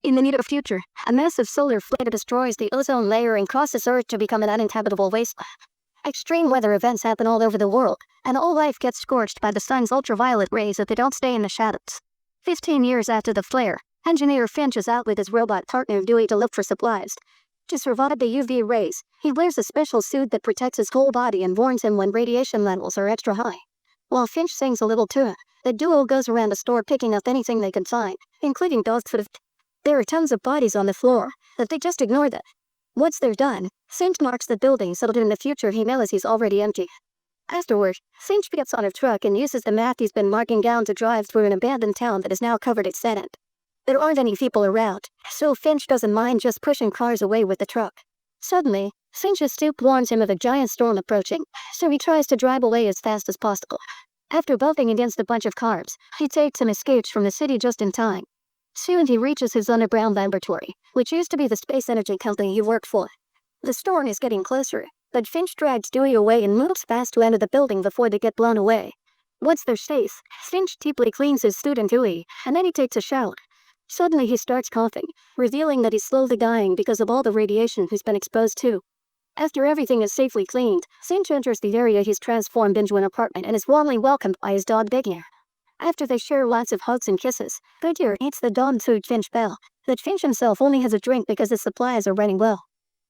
In the near future, a massive solar flare destroys the ozone layer and causes Earth to become an uninhabitable wasteland. Extreme weather events happen all over the world, and all life gets scorched by the sun's ultraviolet rays if they don't stay in the shadows. 15 years after the flare, engineer Finch is out with his robot partner Dewey to look for supplies. To survive the UV rays, he wears a special suit that protects his whole body and warns him when radiation levels are extra high. While Finch sings a little tune, the duo goes around the store picking up anything they can find, including dog food. There are tons of bodies on the floor, but they just ignore them. Once they're done, Finch marks the building so that in the future he knows he's already empty. Afterward, Finch gets on a truck and uses the map he's been marking down to drive through an abandoned town that is now covered in sand. There aren't any people around, so Finch doesn't mind just pushing cars away with the truck. Suddenly, Finch's stoop warns him of a giant storm approaching, so he tries to drive away as fast as possible. After bumping against a bunch of cars, he takes and escapes from the city just in time. Soon he reaches his underground laboratory, which used to be the space energy company he worked for. The storm is getting closer, but Finch drags Dewey away and moves fast to enter the building before they get blown away. Once they're safe, Finch deeply cleans his suit and Dewey, and then he takes a shower. Suddenly he starts coughing, revealing that he's slowly dying because of all the radiation he's been exposed to. After everything is safely cleaned, Finch enters the area he's transformed into an apartment and is warmly welcomed by his dog Goodyear. After they share lots of hugs and kisses, Goodyear eats the dog food Finch fell, but Finch himself only has a drink because his supplies are running low.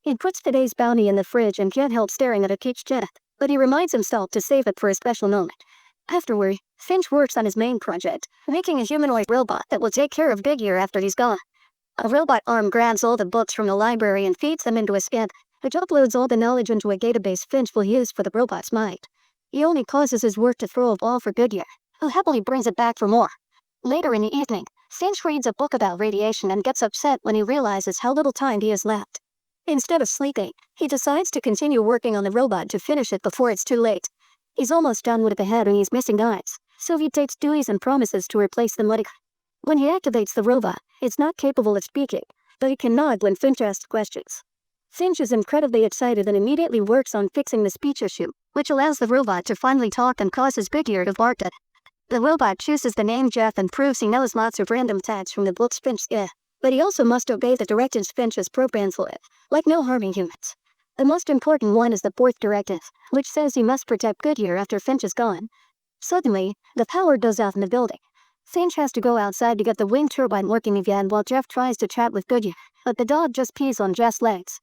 He puts today's bounty in the fridge and can't help staring at it each death, but he reminds himself to save it for a special moment. Afterward, Finch works on his main project, making a humanoid robot that will take care of Goodyear after he's gone. A robot arm grabs all the books from the library and feeds them into a scan, which uploads all the knowledge into a database Finch will use for the robot's mind. He only causes his work to throw a ball for Goodyear, who happily brings it back for more. Later in the evening, Finch reads a book about radiation and gets upset when he realizes how little time he has left. Instead of sleeping, he decides to continue working on the robot to finish it before it's too late. He's almost done with the head and he's missing eyes, so he takes Dewey's and promises to replace them later. When he activates the robot, it's not capable of speaking, but it can nod when Finch asks questions. Finch is incredibly excited and immediately works on fixing the speech issue, which allows the robot to finally talk and causes Goodyear to bark at it. The robot chooses the name Jeff and proves he knows lots of random tags from the books Finch gave, but he also must obey the directives Finch has programmed for it, like no harming humans. The most important one is the fourth directive, which says he must protect Goodyear after Finch is gone. Suddenly, the power goes out in the building. Finch has to go outside to get the wind turbine working again while Jeff tries to chat with Goodyear, but the dog just pees on Jeff's legs.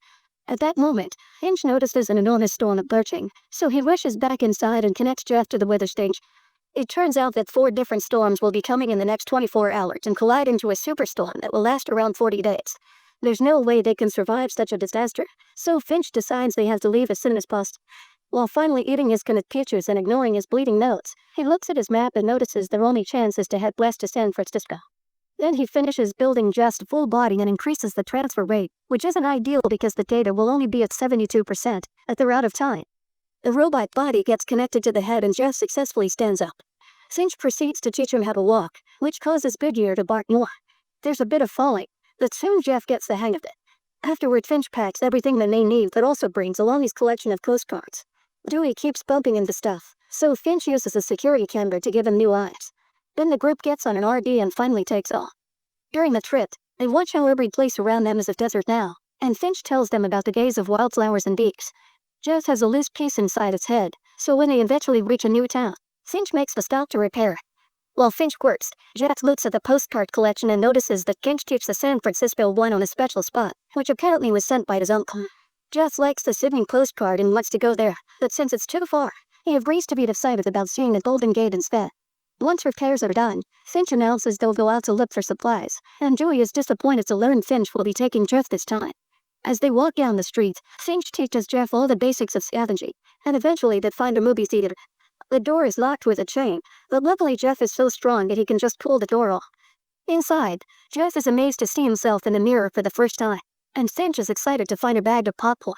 At that moment, Finch notices an enormous storm approaching, so he rushes back inside and connects Jeff to the weather stage. It turns out that 4 different storms will be coming in the next 24 hours and collide into a superstorm that will last around 40 days. There's no way they can survive such a disaster, so Finch decides they have to leave as soon as possible. While finally eating his canned peaches and ignoring his bleeding nose, he looks at his map and notices their only chance is to head west to San Francisco. Then he finishes building just full body and increases the transfer rate, which isn't ideal because the data will only be at 72% at they're out of time. The robot body gets connected to the head and Jeff successfully stands up. Finch proceeds to teach him how to walk, which causes Goodyear to bark more. There's a bit of falling, but soon Jeff gets the hang of it. Afterward, Finch packs everything that they need but also brings along his collection of postcards. Dewey keeps bumping into stuff, so Finch uses a security camera to give him new eyes. Then the group gets on an RV and finally takes off. During the trip, they watch how every place around them is a desert now, and Finch tells them about the days of wildflowers and beaks. Jeff has a loose piece inside its head, so when they eventually reach a new town, Finch makes the stop to repair it. While Finch works, Jeff looks at the postcard collection and notices that Finch keeps the San Francisco one on a special spot, which apparently was sent by his uncle. Jeff likes the Sydney postcard and wants to go there, but since it's too far, he agrees to be decided about seeing the Golden Gate instead. Once repairs are done, Finch announces they'll go out to look for supplies, and Dewey is disappointed to learn Finch will be taking Jeff this time. As they walk down the street, Finch teaches Jeff all the basics of scavenging, and eventually they find a movie theater. The door is locked with a chain, but luckily Jeff is so strong that he can just pull the door off. Inside, Jeff is amazed to see himself in the mirror for the first time, and Finch is excited to find a bag of popcorn.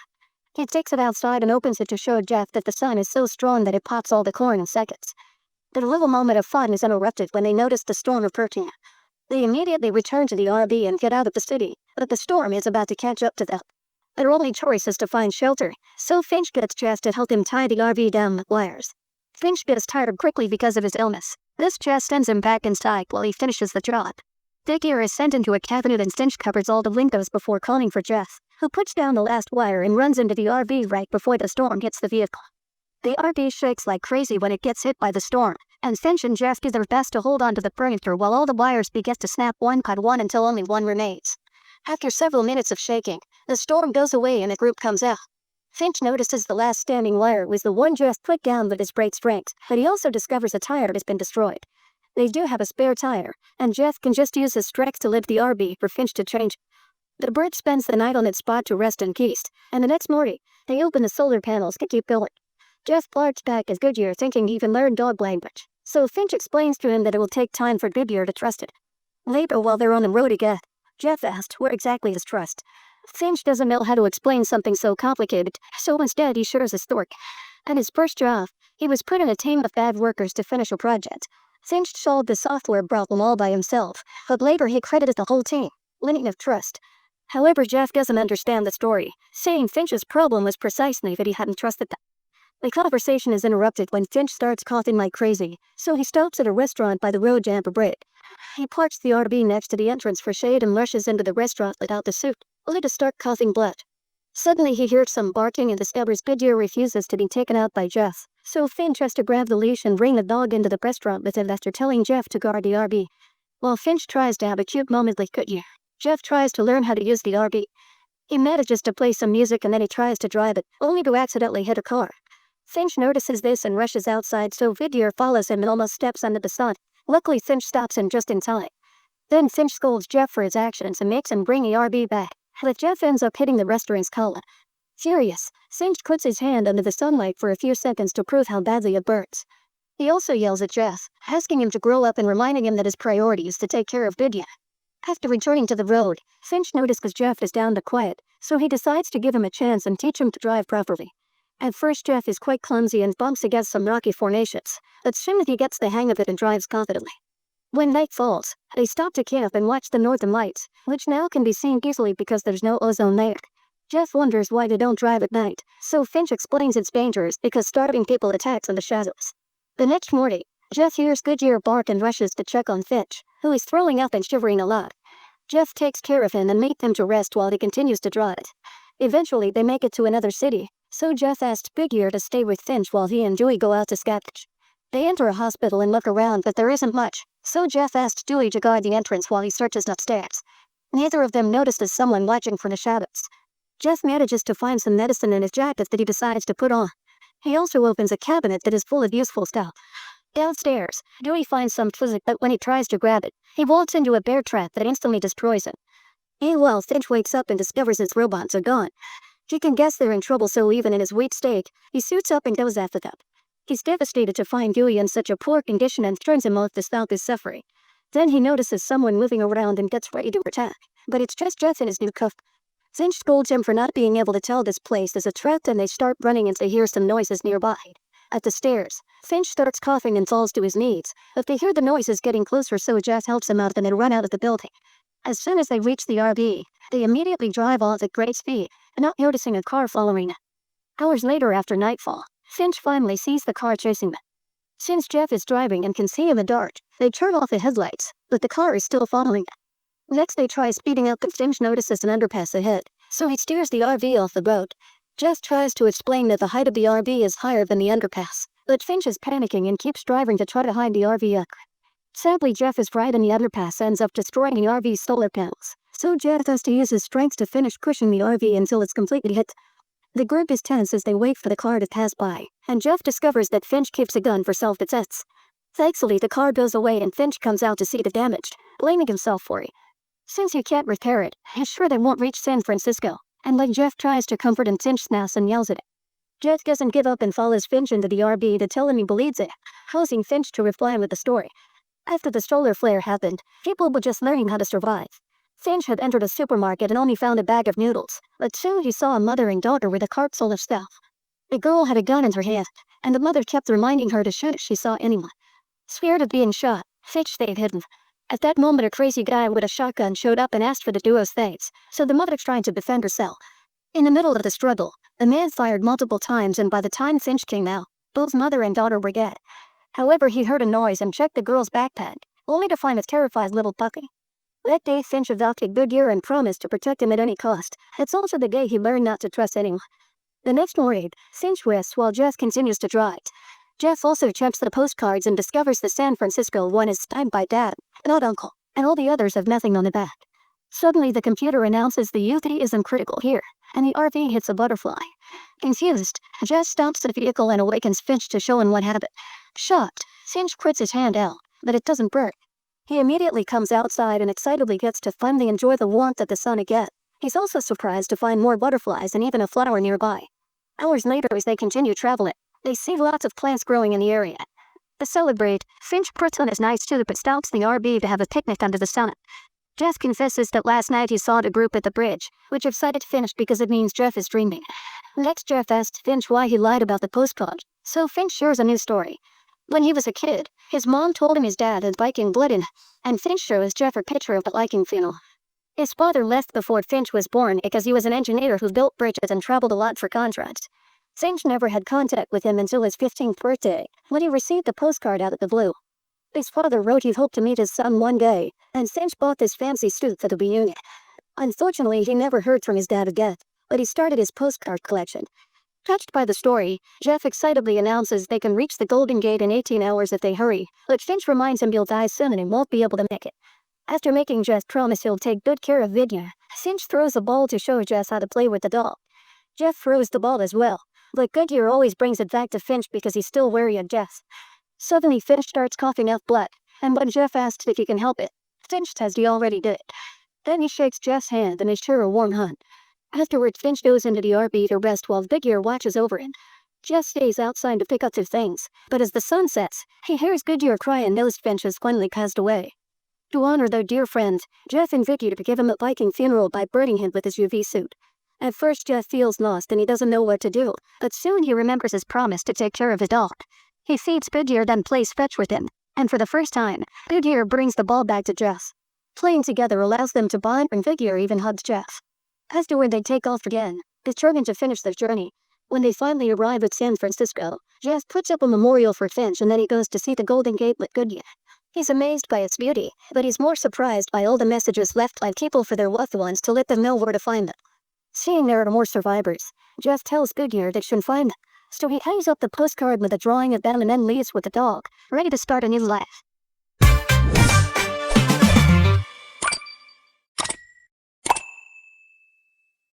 He takes it outside and opens it to show Jeff that the sun is so strong that it pops all the corn in seconds. Their little moment of fun is interrupted when they notice the storm approaching. They immediately return to the RV and get out of the city, but the storm is about to catch up to them. Their only choice is to find shelter, so Finch gets Jeff to help him tie the RV down with wires. Finch gets tired quickly because of his illness. This just sends him back inside while he finishes the job. Goodyear is sent into a cabinet and Finch covers all the windows before calling for Jeff, who puts down the last wire and runs into the RV right before the storm hits the vehicle. The RV shakes like crazy when it gets hit by the storm, and Finch and Jeff do their best to hold onto the furniture while all the wires begin to snap one by one until only one remains. After several minutes of shaking, the storm goes away and a group comes out. Finch notices the last standing wire was the one Jeff put down with his brake strength, but he also discovers a tire has been destroyed. They do have a spare tire, and Jeff can just use his strength to lift the RV for Finch to change. The bird spends the night on its spot to rest in peace, and the next morning, they open the solar panels to keep going. Jeff barks back at Goodyear thinking he can learn dog language, so Finch explains to him that it will take time for Goodyear to trust it. Later, while they're on the road again, Jeff asks where exactly is trust. Finch doesn't know how to explain something so complicated, so instead he shares a story. At his first job, he was put in a team of bad workers to finish a project. Finch solved the software problem all by himself, but later he credited the whole team, lacking of trust. However, Jeff doesn't understand the story, saying Finch's problem was precisely that he hadn't trusted them. The conversation is interrupted when Finch starts coughing like crazy, so he stops at a restaurant by the road jam for break. He parks the RV next to the entrance for shade and rushes into the restaurant without the suit, only to start coughing blood. Suddenly he hears some barking and discovers Goodyear refuses to be taken out by Jeff, so Finch has to grab the leash and bring the dog into the restaurant with him after telling Jeff to guard the RV. While Finch tries to have a cute moment like Goodyear, Jeff tries to learn how to use the RV. He manages to play some music and then he tries to drive it, only to accidentally hit a car. Finch notices this and rushes outside, so Goodyear follows him and almost steps under the sun. Luckily, Finch stops him just in time. Then Finch scolds Jeff for his actions and makes him bring the RV back, but Jeff ends up hitting the restaurant's collar. Furious, Finch puts his hand under the sunlight for a few seconds to prove how badly it burns. He also yells at Jeff, asking him to grow up and reminding him that his priority is to take care of Dunya. After returning to the road, Finch notices Jeff is down to quiet, so he decides to give him a chance and teach him to drive properly. At first, Jeff is quite clumsy and bumps against some rocky formations, but soon he gets the hang of it and drives confidently. When night falls, they stop to camp and watch the northern lights, which now can be seen easily because there's no ozone layer. Jeff wonders why they don't drive at night, so Finch explains it's dangerous because starving people attacks in the shadows. The next morning, Jeff hears Goodyear bark and rushes to check on Finch, who is throwing up and shivering a lot. Jeff takes care of him and leaves him to rest while he continues to drive. Eventually, they make it to another city, so Jeff asks Goodyear to stay with Finch while he and Dewey go out to scavenge. They enter a hospital and look around, but there isn't much, so Jeff asks Dewey to guard the entrance while he searches upstairs. Neither of them notices someone watching from the shadows. Jeff manages to find some medicine in his jacket that he decides to put on. He also opens a cabinet that is full of useful stuff. Downstairs, Dewey finds some physic, but when he tries to grab it, he walks into a bear trap that instantly destroys him. Meanwhile, Finch wakes up and discovers his robots are gone. He can guess they're in trouble, so even in his weak state, he suits up and goes after them. He's devastated to find Dewey in such a poor condition and turns him off to stop his suffering. Then he notices someone moving around and gets ready to attack, but it's just Jeff in his new cuff. Finch scolds him for not being able to tell this place is a trap, and they start running as they hear some noises nearby. At the stairs, Finch starts coughing and falls to his knees, but they hear the noises getting closer, so Jeff helps him out and they run out of the building. As soon as they reach the RV, they immediately drive off at great speed, not noticing a car following them. Hours later, after nightfall, Finch finally sees the car chasing them. Since Jeff is driving and can see in the dark, they turn off the headlights, but the car is still following them. Next, they try speeding up, but Finch notices an underpass ahead, so he steers the RV off the road. Jeff tries to explain that the height of the RV is higher than the underpass, but Finch is panicking and keeps driving to try to hide the RV up. Sadly, Jeff is right and the underpass ends up destroying the RV's solar panels, so Jeff has to use his strength to finish pushing the RV until it's completely hit. The group is tense as they wait for the car to pass by, and Jeff discovers that Finch keeps a gun for self-defense. Thankfully, the car goes away and Finch comes out to see the damage, blaming himself for it. Since he can't repair it, he's sure they won't reach San Francisco, and when Jeff tries to comfort him, Finch snaps and yells at him. Jeff doesn't give up and follows Finch into the RV to tell him he believes it, causing Finch to reply with the story. After the solar flare happened, people were just learning how to survive. Finch had entered a supermarket and only found a bag of noodles, but soon he saw a mother and daughter with a cart full of stuff. The girl had a gun in her hand, and the mother kept reminding her to shoot if she saw anyone. Scared of being shot, Finch stayed hidden. At that moment, a crazy guy with a shotgun showed up and asked for the duo's things, so the mother tried to defend herself. In the middle of the struggle, the man fired multiple times, and by the time Finch came out, both mother and daughter were dead. However, he heard a noise and checked the girl's backpack, only to find a terrified little puppy. That day Finch adopted Goodyear and promised to protect him at any cost. It's also the day he learned not to trust anyone. The next morning, Finch rests while Jeff continues to drive. Jeff also checks the postcards and discovers the San Francisco one is signed by Dad, not Uncle, and all the others have nothing on the back. Suddenly the computer announces the UV isn't critical here, and the RV hits a butterfly. Confused, Jeff stops the vehicle and awakens Finch to show him what happened. Shocked, Finch puts his hand out, but it doesn't burn. He immediately comes outside and excitedly gets to finally enjoy the warmth of the sun again. He's also surprised to find more butterflies and even a flower nearby. Hours later, as they continue traveling, they see lots of plants growing in the area. To celebrate, Finch puts on his nice suit but stops the RV to have a picnic under the sun. Jeff confesses that last night he saw the group at the bridge, which excited Finch because it means Jeff is dreaming. Next, Jeff asks Finch why he lied about the postcard, so Finch shares a new story. When he was a kid, his mom told him his dad had Viking blood in, and Finch shows Jeff a picture of the Viking funeral. His father left before Finch was born because he was an engineer who built bridges and traveled a lot for contracts. Finch never had contact with him until his 15th birthday, when he received the postcard out of the blue. His father wrote he hoped to meet his son one day, and Finch bought this fancy suit for the reunion. Unfortunately, he never heard from his dad again, but he started his postcard collection. Touched by the story, Jeff excitedly announces they can reach the Golden Gate in 18 hours if they hurry, but Finch reminds him he'll die soon and he won't be able to make it. After making Jeff promise he'll take good care of Dunya, Finch throws a ball to show Jeff how to play with the doll. Jeff throws the ball as well, but Goodyear always brings it back to Finch because he's still wary of Jeff. Suddenly Finch starts coughing up blood, and when Jeff asks if he can help it, Finch says he already did. Then he shakes Jeff's hand and is sure a warm hug. Afterwards, Finch goes into the RV to rest while Goodyear watches over him. Jeff stays outside to pick up his things, but as the sun sets, he hears Goodyear cry and knows Finch has finally passed away. To honor their dear friend, Jeff and Goodyear give him a Viking funeral by burning him with his UV suit. At first, Jeff feels lost and he doesn't know what to do, but soon he remembers his promise to take care of his dog. He feeds Goodyear, then plays fetch with him, and for the first time, Goodyear brings the ball back to Jeff. Playing together allows them to bond, and Goodyear even hugs Jeff. Afterward, they take off again, determined to finish their journey. When they finally arrive at San Francisco, Jeff puts up a memorial for Finch and then he goes to see the Golden Gate with Goodyear. He's amazed by its beauty, but he's more surprised by all the messages left by people for their loved ones to let them know where to find them. Seeing there are more survivors, Jeff tells Goodyear they should find them, so he hangs up the postcard with a drawing of them and then leaves with the dog, ready to start a new life.